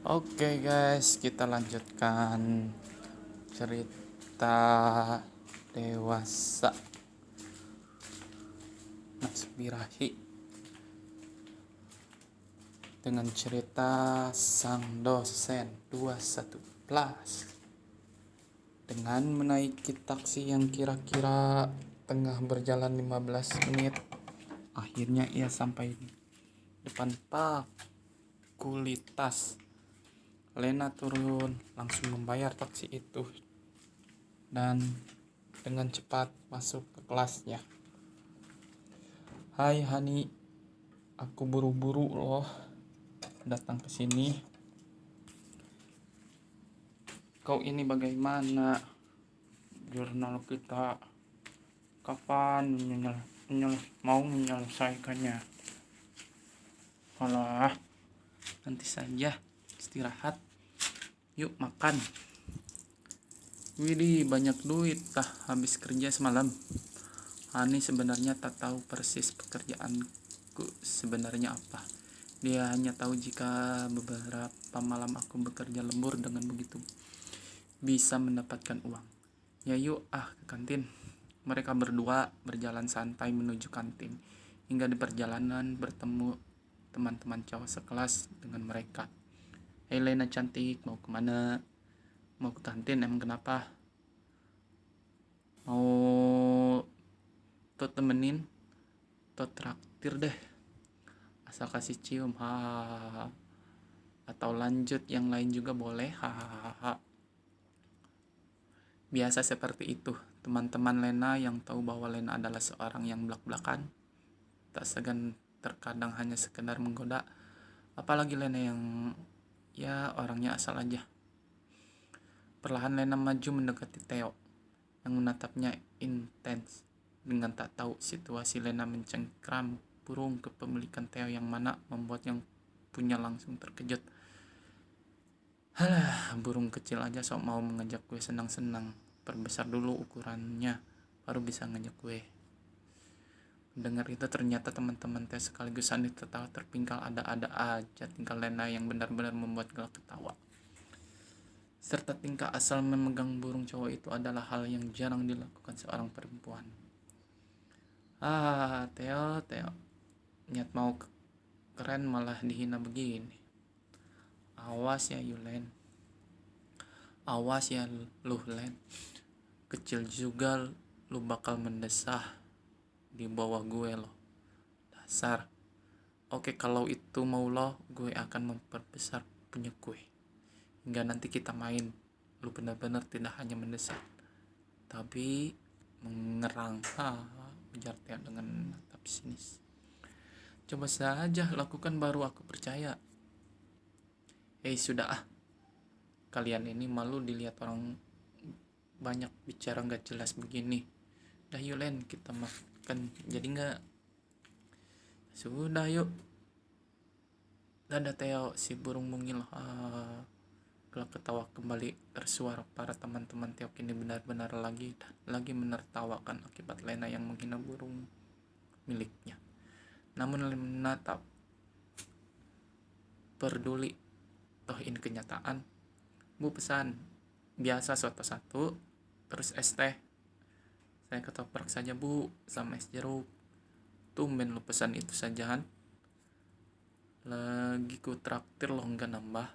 Oke guys, kita lanjutkan cerita dewasa Mas Birahi dengan cerita sang dosen 21 plus dengan menaiki taksi yang kira-kira tengah berjalan 15 menit. Akhirnya ia sampai depan fakultas. Lena turun langsung membayar taksi itu dan dengan cepat masuk ke kelasnya. Hai Hani, aku buru-buru loh datang ke sini. Kau ini bagaimana? Jurnal kita kapan mau menyelesaikannya? Alah, nanti saja, istirahat. Yuk makan. Widih, banyak duit habis kerja semalam. Hani sebenarnya tak tahu persis pekerjaanku sebenarnya apa. Dia hanya tahu jika beberapa malam aku bekerja lembur, dengan begitu bisa mendapatkan uang. Ya yuk ke kantin. Mereka berdua berjalan santai menuju kantin. Hingga di perjalanan bertemu teman-teman cowok sekelas dengan mereka. Hei Lena cantik, mau kemana? Mau ke kantin, emang kenapa? Mau tuh temenin? Tuh traktir deh. Asal kasih cium, hahaha. Atau lanjut yang lain juga boleh, hahaha. Biasa seperti itu, teman-teman Lena yang tahu bahwa Lena adalah seorang yang blak-blakan, tak segan terkadang hanya sekedar menggoda. Apalagi Lena yang ya orangnya asal aja. Perlahan Lena maju mendekati Theo yang menatapnya intens. Dengan tak tahu situasi Lena mencengkram burung kepemilikan Theo yang mana membuat yang punya langsung terkejut. Halah, burung kecil aja sok mau mengajak gue senang-senang. Perbesar dulu ukurannya, baru bisa ngajak gue. Mendengar itu ternyata teman-teman Theo sekaligus Sandi tertawa terpingkal, ada-ada aja tingkah Lena yang benar-benar membuat gelak ketawa. Serta tingkah asal memegang burung cowok itu adalah hal yang jarang dilakukan seorang perempuan. Theo, niat mau keren malah dihina begini. Awas ya Yulen. Awas ya lu Len. Kecil juga lu bakal mendesah di bawah gue loh. Dasar. Oke, kalau itu mau lo, gue akan memperbesar punya gue. Hingga nanti kita main. Lu benar-benar tidak hanya mendesak, tapi mengerang. Ujar Theo dengan natap sinis. Coba saja lakukan baru aku percaya. Sudah kalian ini malu dilihat orang banyak bicara gak jelas begini. Dah yuk Len, kita makan. Jadi gak? Sudah yuk. Dadah Theo, si burung mungil. Gelak ketawa kembali tersuara. Para teman-teman Theo kini benar-benar lagi menertawakan akibat Lena yang menghina burung miliknya. Namun Lena tak peduli. Toh ini kenyataan. Bu pesan biasa soto satu, terus es teh. Saya ketoprak saja bu, sama es jeruk. Tumben lu pesan itu saja. Lagi ku traktir lo, enggak nambah?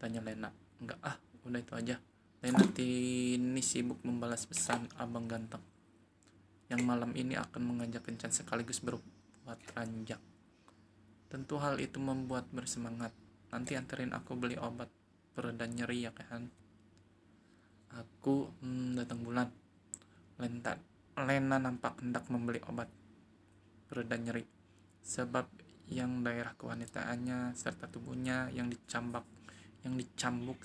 Tanya Lena. Enggak udah itu aja. Lena ini sibuk membalas pesan abang ganteng yang malam ini akan mengajak kencan sekaligus berbuat ranjak. Tentu hal itu membuat bersemangat. Nanti anterin aku beli obat pereda nyeri ya kan? Aku datang bulan. Lena nampak hendak membeli obat pereda nyeri, sebab yang daerah kewanitaannya serta tubuhnya yang dicambuk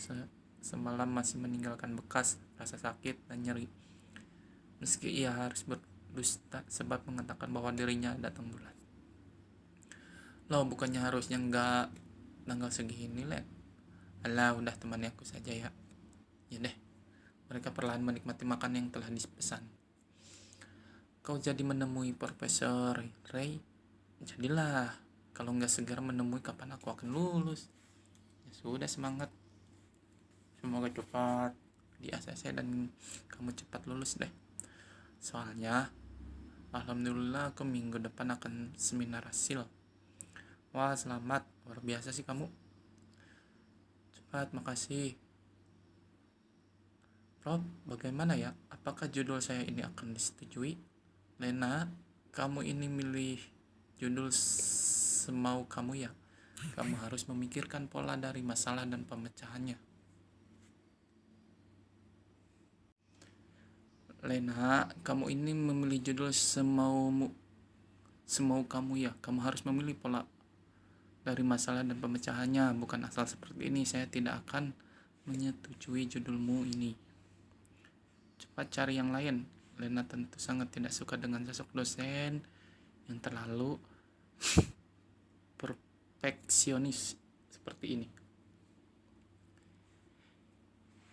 semalam masih meninggalkan bekas rasa sakit dan nyeri. Meski ia harus berdusta sebab mengatakan bahwa dirinya datang bulan. Loh, bukannya harusnya enggak tanggal segini, Len? Alah, udah temani aku saja ya. Ya deh. Mereka perlahan menikmati makan yang telah dipesan. Kau jadi menemui Profesor Ray? Jadilah. Kalau nggak segar menemui, kapan aku akan lulus? Ya Sudah, semangat. Semoga cepat di ACC dan kamu cepat lulus deh. Soalnya alhamdulillah aku minggu depan akan seminar hasil. Wah, selamat, luar biasa sih kamu. Cepat, makasih. Prof, bagaimana ya? Apakah judul saya ini akan disetujui? Lena, kamu ini milih judul semau kamu ya? Kamu harus memikirkan pola dari masalah dan pemecahannya. Lena, kamu ini memilih judul semau kamu ya? Kamu harus memilih pola dari masalah dan pemecahannya, bukan asal seperti ini. Saya tidak akan menyetujui judulmu ini. Cepat cari yang lain. Lena tentu sangat tidak suka dengan sosok dosen yang terlalu perfeksionis seperti ini.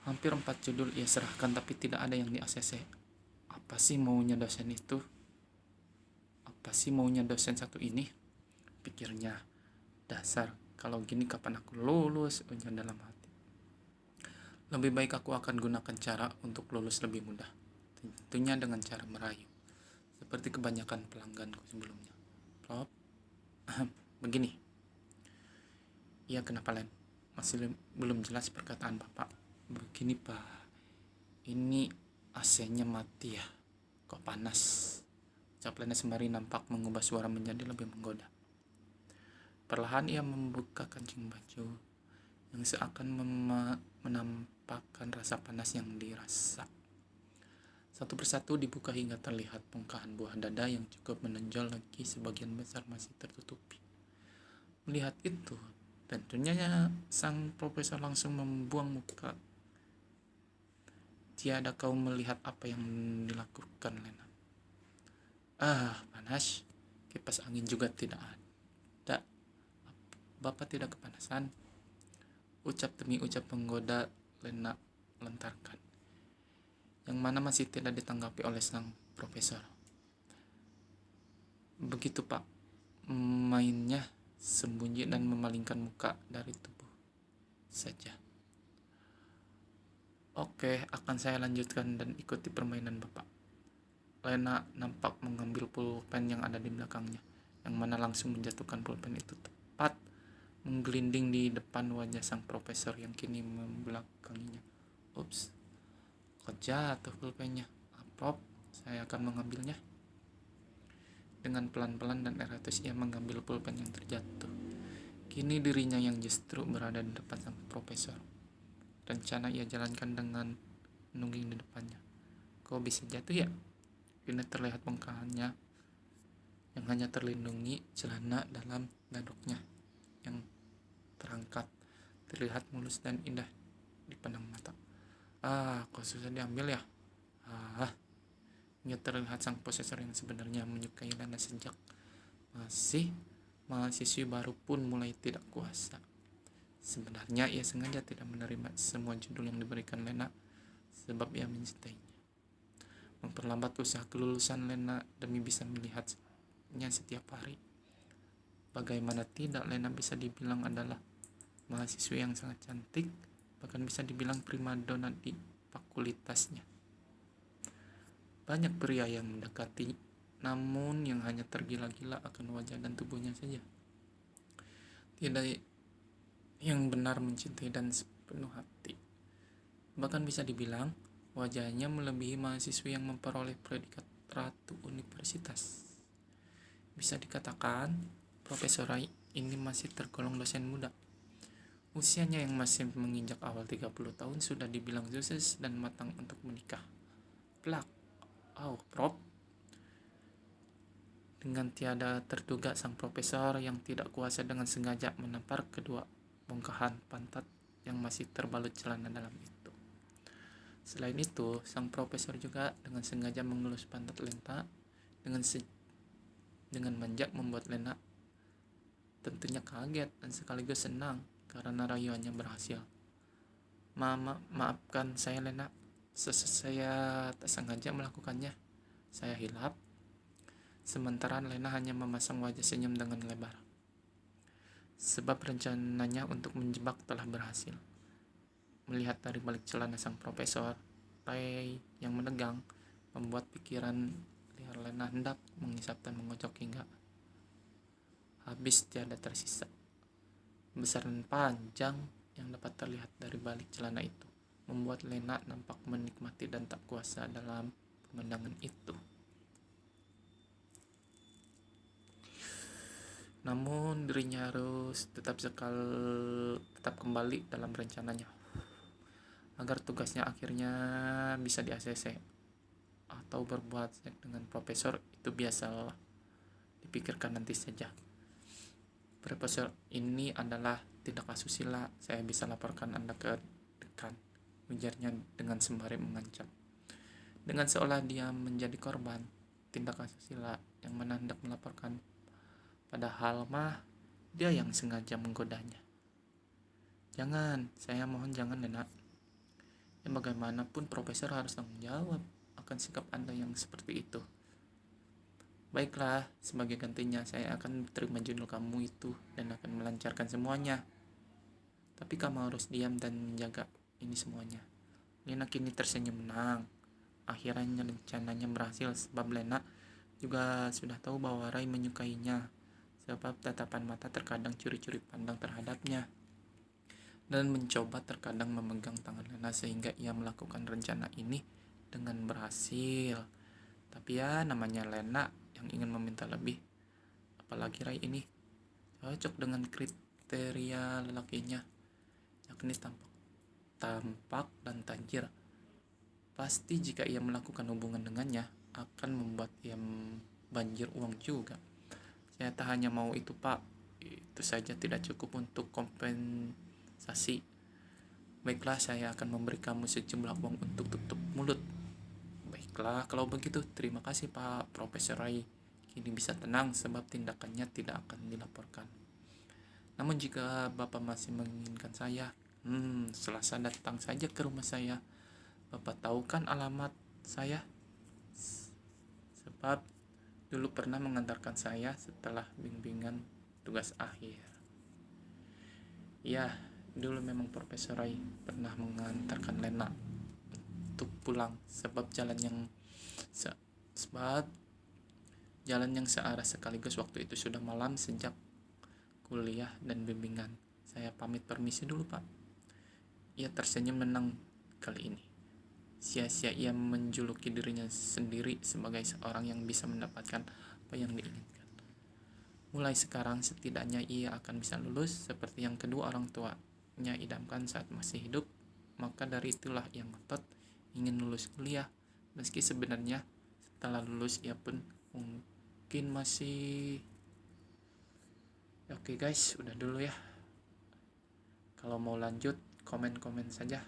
Hampir 4 judul ia serahkan tapi tidak ada yang di ACC. Apa sih maunya dosen itu? Apa sih maunya dosen satu ini? Pikirnya. Dasar, kalau gini kapan aku lulus? Ujar dalam hati. Lebih baik aku akan gunakan cara untuk lulus lebih mudah. Tentunya dengan cara merayu. Seperti kebanyakan pelangganku sebelumnya. Prof, begini. Iya, kenapa Len? Masih belum jelas perkataan Bapak. Begini Pak, ini AC-nya mati ya. Kok panas? Ucap Lena sembari nampak mengubah suara menjadi lebih menggoda. Perlahan ia membuka kancing baju yang seakan menampakkan rasa panas yang dirasa. Satu persatu dibuka hingga terlihat bongkahan buah dada yang cukup menonjol lagi sebagian besar masih tertutupi. Melihat itu, tentunya sang profesor langsung membuang muka. Tiada kau melihat apa yang dilakukan Lena. Panas. Kipas angin juga tidak ada. Bapak tidak kepanasan? Ucap demi ucap menggoda Lena lontarkan, yang mana masih tidak ditanggapi oleh sang profesor. Begitu Pak, mainnya sembunyi dan memalingkan muka dari tubuh saja. Oke, akan saya lanjutkan dan ikuti permainan Bapak. Lena nampak mengambil pulpen yang ada di belakangnya, yang mana langsung menjatuhkan pulpen itu tepat menggelinding di depan wajah sang profesor yang kini membelakanginya. Ups, kok jatuh pulpennya? Prof, saya akan mengambilnya. Dengan pelan-pelan dan eratus ia mengambil pulpen yang terjatuh. Kini dirinya yang justru berada di depan sang profesor. Rencana ia jalankan dengan menungging di depannya. Kok bisa jatuh ya? Kini terlihat bongkahannya yang hanya terlindungi celana dalam dadoknya yang terangkat, terlihat mulus dan indah dipandang mata. Kok susah diambil ya? Ia terlihat sang profesor yang sebenarnya menyukai Lena sejak masih mahasiswi baru pun mulai tidak kuasa. Sebenarnya ia sengaja tidak menerima semua judul yang diberikan Lena sebab ia mencintainya. Memperlambat usaha kelulusan Lena demi bisa melihatnya setiap hari. Bagaimana tidak, Lena bisa dibilang adalah mahasiswi yang sangat cantik, bahkan bisa dibilang primadona di fakultasnya. Banyak pria yang mendekati, namun yang hanya tergila-gila akan wajah dan tubuhnya saja. Tidak yang benar mencintai dan sepenuh hati. Bahkan bisa dibilang wajahnya melebihi mahasiswi yang memperoleh predikat ratu universitas. Bisa dikatakan Profesor Rai ini masih tergolong dosen muda. Usianya yang masih menginjak awal 30 tahun sudah dibilang sukses dan matang untuk menikah. Plak. Prof. Dengan tiada terduga sang profesor yang tidak kuasa dengan sengaja menampar kedua bongkahan pantat yang masih terbalut celana dalam itu. Selain itu, sang profesor juga dengan sengaja mengelus pantat Lena dengan manja membuat Lena tentunya kaget dan sekaligus senang karena rayuannya berhasil. Maafkan saya Lena, saya tak sengaja melakukannya. Saya hilap. Sementara Lena hanya memasang wajah senyum dengan lebar. sebab rencananya untuk menjebak telah berhasil. Melihat dari balik celana sang profesor, Ray yang menegang membuat pikiran liar Lena hendak mengisap dan mengocok hingga habis tiada tersisa. Besar dan panjang yang dapat terlihat dari balik celana itu membuat Lena nampak menikmati dan tak kuasa dalam pemandangan itu. Namun dirinya harus tetap kembali dalam rencananya agar tugasnya akhirnya bisa di-ACC atau berbuat seks dengan profesor itu biasalah, dipikirkan nanti saja. Profesor ini adalah tindak asusila, saya bisa laporkan Anda ke dekan, ujarnya dengan sembari mengancam. Dengan seolah dia menjadi korban tindak asusila yang mana hendak melaporkan, padahal mah dia yang sengaja menggodanya. Jangan, saya mohon jangan, Lena. Ya bagaimanapun profesor harus tanggung jawab akan sikap Anda yang seperti itu. Baiklah, sebagai gantinya saya akan terima judul kamu itu dan akan melancarkan semuanya. Tapi kamu harus diam dan menjaga ini semuanya. Lena kini tersenyum menang. Akhirnya rencananya berhasil sebab Lena juga sudah tahu bahwa Ray menyukainya. Sebab tatapan mata terkadang curi-curi pandang terhadapnya dan mencoba terkadang memegang tangan Lena sehingga ia melakukan rencana ini dengan berhasil. Tapi ya namanya Lena yang ingin meminta lebih, apalagi Ray ini cocok dengan kriteria lelakinya, yakni tampak dan tajir. Pasti jika ia melakukan hubungan dengannya akan membuat ia banjir uang juga. Saya tak hanya mau itu, Pak. Itu saja tidak cukup untuk kompensasi. Baiklah, saya akan memberi kamu sejumlah uang untuk tutup mulut. Baiklah, kalau begitu terima kasih Pak Profesor Ray. Kini bisa tenang sebab tindakannya tidak akan dilaporkan. Namun jika Bapak masih menginginkan saya, Selasa datang saja ke rumah saya. Bapak tahu kan alamat saya? Sebab dulu pernah mengantarkan saya setelah bimbingan tugas akhir. Ya, dulu memang Profesor Ray pernah mengantarkan Lena untuk pulang sebab jalan yang searah sekaligus waktu itu sudah malam sejak kuliah dan bimbingan. Saya pamit permisi dulu, Pak. Ia tersenyum menang kali ini. Sia-sia ia menjuluki dirinya sendiri sebagai seorang yang bisa mendapatkan apa yang diinginkan. Mulai sekarang setidaknya ia akan bisa lulus seperti yang kedua orang tuanya idamkan saat masih hidup. Maka dari itulah ia ngotot ingin lulus kuliah, meski sebenarnya setelah lulus ia pun mungkin masih Oke guys, udah dulu ya. Kalau mau lanjut komen-komen saja.